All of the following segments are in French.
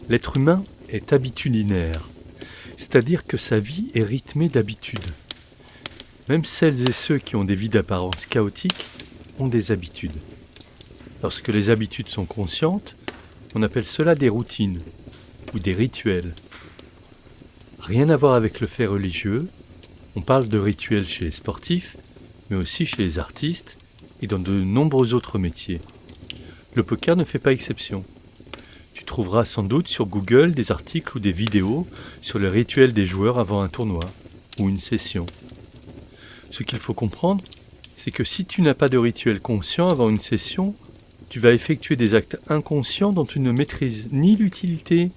L'être humain est habitudinaire, c'est-à-dire que sa vie est rythmée d'habitudes. Même celles et ceux qui ont des vies d'apparence chaotiques ont des habitudes. Lorsque les habitudes sont conscientes, on appelle cela des routines ou des rituels. Rien à voir avec le fait religieux, on parle de rituels chez les sportifs, mais aussi chez les artistes et dans de nombreux autres métiers. Le poker ne fait pas exception. Tu trouveras sans doute sur Google des articles ou des vidéos sur le rituel des joueurs avant un tournoi ou une session. Ce qu'il faut comprendre, c'est que si tu n'as pas de rituel conscient avant une session, tu vas effectuer des actes inconscients dont tu ne maîtrises ni l'utilité,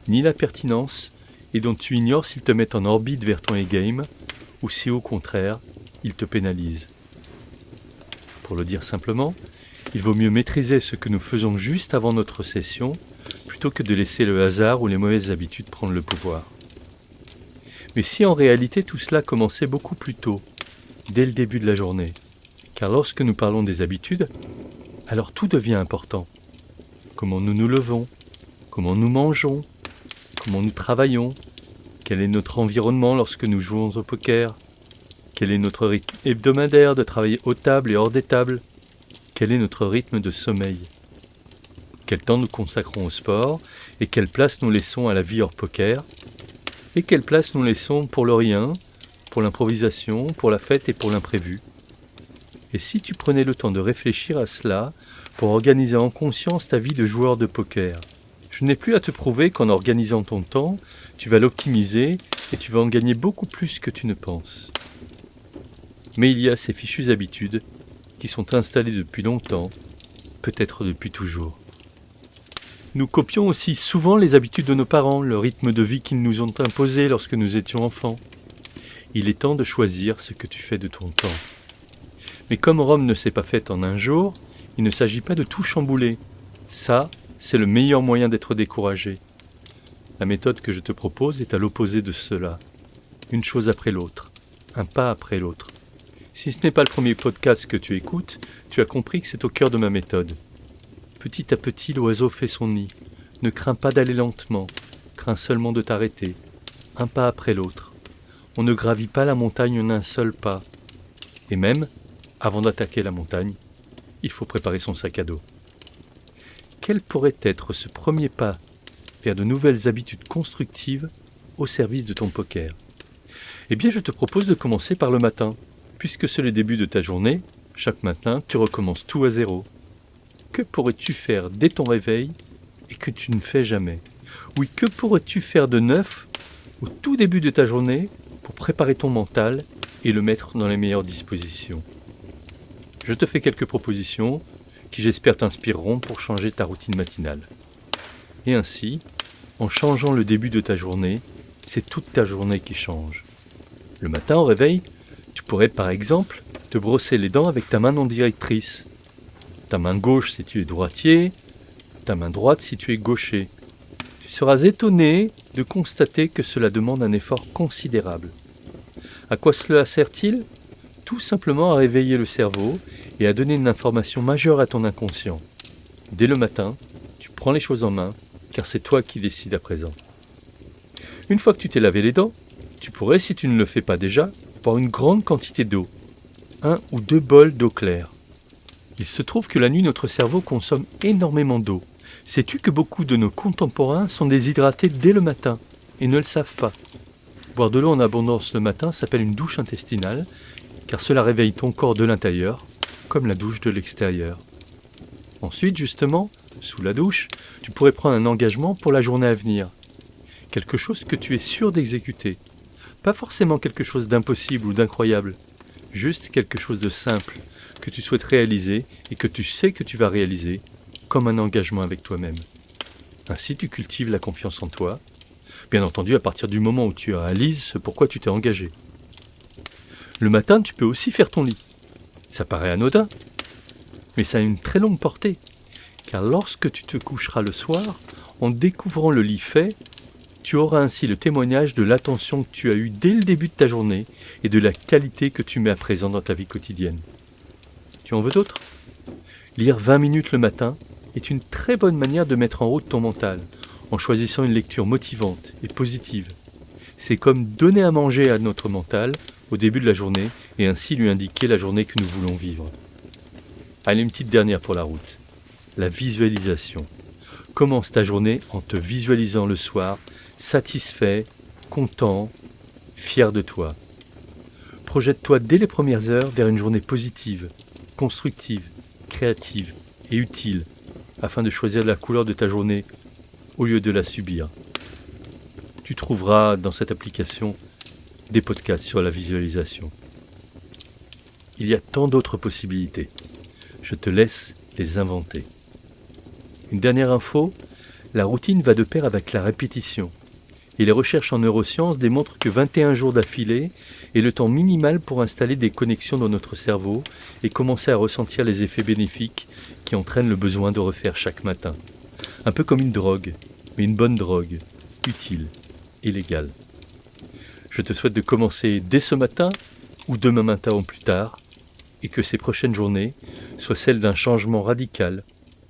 ni la pertinence, et dont tu ignores s'ils te mettent en orbite vers ton e-game, ou si au contraire, ils te pénalisent. Pour le dire simplement, il vaut mieux maîtriser ce que nous faisons juste avant notre session, plutôt que de laisser le hasard ou les mauvaises habitudes prendre le pouvoir. Mais si en réalité tout cela commençait beaucoup plus tôt, dès le début de la journée, car lorsque nous parlons des habitudes, alors tout devient important. Comment nous nous levons, comment nous mangeons, comment nous travaillons, quel est notre environnement lorsque nous jouons au poker, quel est notre rythme hebdomadaire de travailler aux tables et hors des tables, quel est notre rythme de sommeil, quel temps nous consacrons au sport et quelle place nous laissons à la vie hors poker, et quelle place nous laissons pour le rien, pour l'improvisation, pour la fête et pour l'imprévu. Et si tu prenais le temps de réfléchir à cela pour organiser en conscience ta vie de joueur de poker, je n'ai plus à te prouver qu'en organisant ton temps, tu vas l'optimiser et tu vas en gagner beaucoup plus que tu ne penses. Mais il y a ces fichues habitudes qui sont installées depuis longtemps, peut-être depuis toujours. Nous copions aussi souvent les habitudes de nos parents, le rythme de vie qu'ils nous ont imposé lorsque nous étions enfants. Il est temps de choisir ce que tu fais de ton temps. Mais comme Rome ne s'est pas faite en un jour, il ne s'agit pas de tout chambouler. Ça, c'est le meilleur moyen d'être découragé. La méthode que je te propose est à l'opposé de cela. Une chose après l'autre, un pas après l'autre. Si ce n'est pas le premier podcast que tu écoutes, tu as compris que c'est au cœur de ma méthode. Petit à petit, l'oiseau fait son nid. Ne crains pas d'aller lentement, crains seulement de t'arrêter. Un pas après l'autre. On ne gravit pas la montagne en un seul pas. Et même, avant d'attaquer la montagne, il faut préparer son sac à dos. Quel pourrait être ce premier pas vers de nouvelles habitudes constructives au service de ton poker? Eh bien, je te propose de commencer par le matin. Puisque c'est le début de ta journée, chaque matin, tu recommences tout à zéro. Que pourrais-tu faire dès ton réveil et que tu ne fais jamais? Oui, que pourrais-tu faire de neuf au tout début de ta journée pour préparer ton mental et le mettre dans les meilleures dispositions? Je te fais quelques propositions qui j'espère t'inspireront pour changer ta routine matinale. Et ainsi, en changeant le début de ta journée, c'est toute ta journée qui change. Le matin au réveil, tu pourrais par exemple te brosser les dents avec ta main non directrice. Ta main gauche si tu es droitier, ta main droite si tu es gaucher. Tu seras étonné de constater que cela demande un effort considérable. À quoi cela sert-il? Tout simplement à réveiller le cerveau et à donner une information majeure à ton inconscient. Dès le matin, tu prends les choses en main, car c'est toi qui décides à présent. Une fois que tu t'es lavé les dents, tu pourrais, si tu ne le fais pas déjà, boire une grande quantité d'eau, 1 ou 2 bols d'eau claire. Il se trouve que la nuit, notre cerveau consomme énormément d'eau. Sais-tu que beaucoup de nos contemporains sont déshydratés dès le matin et ne le savent pas? Boire de l'eau en abondance le matin s'appelle une douche intestinale, car cela réveille ton corps de l'intérieur, comme la douche de l'extérieur. Ensuite, justement, sous la douche, tu pourrais prendre un engagement pour la journée à venir. Quelque chose que tu es sûr d'exécuter. Pas forcément quelque chose d'impossible ou d'incroyable, juste quelque chose de simple, que tu souhaites réaliser et que tu sais que tu vas réaliser, comme un engagement avec toi-même. Ainsi, tu cultives la confiance en toi, bien entendu à partir du moment où tu réalises ce pourquoi tu t'es engagé. Le matin, tu peux aussi faire ton lit. Ça paraît anodin, mais ça a une très longue portée, car lorsque tu te coucheras le soir, en découvrant le lit fait, tu auras ainsi le témoignage de l'attention que tu as eue dès le début de ta journée et de la qualité que tu mets à présent dans ta vie quotidienne. Tu en veux d'autres? Lire 20 minutes le matin est une très bonne manière de mettre en route ton mental. en choisissant une lecture motivante et positive. C'est comme donner à manger à notre mental au début de la journée et ainsi lui indiquer la journée que nous voulons vivre. Allez, une petite dernière pour la route. La visualisation. Commence ta journée en te visualisant le soir, satisfait, content, fier de toi. Projette-toi dès les premières heures vers une journée positive, constructive, créative et utile, afin de choisir la couleur de ta journée au lieu de la subir. Tu trouveras dans cette application des podcasts sur la visualisation. Il y a tant d'autres possibilités. Je te laisse les inventer. Une dernière info, la routine va de pair avec la répétition. Et les recherches en neurosciences démontrent que 21 jours d'affilée est le temps minimal pour installer des connexions dans notre cerveau et commencer à ressentir les effets bénéfiques qui entraînent le besoin de refaire chaque matin. Un peu comme une drogue, mais une bonne drogue, utile et légale. Je te souhaite de commencer dès ce matin ou demain matin ou plus tard, et que ces prochaines journées soient celles d'un changement radical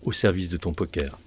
au service de ton poker.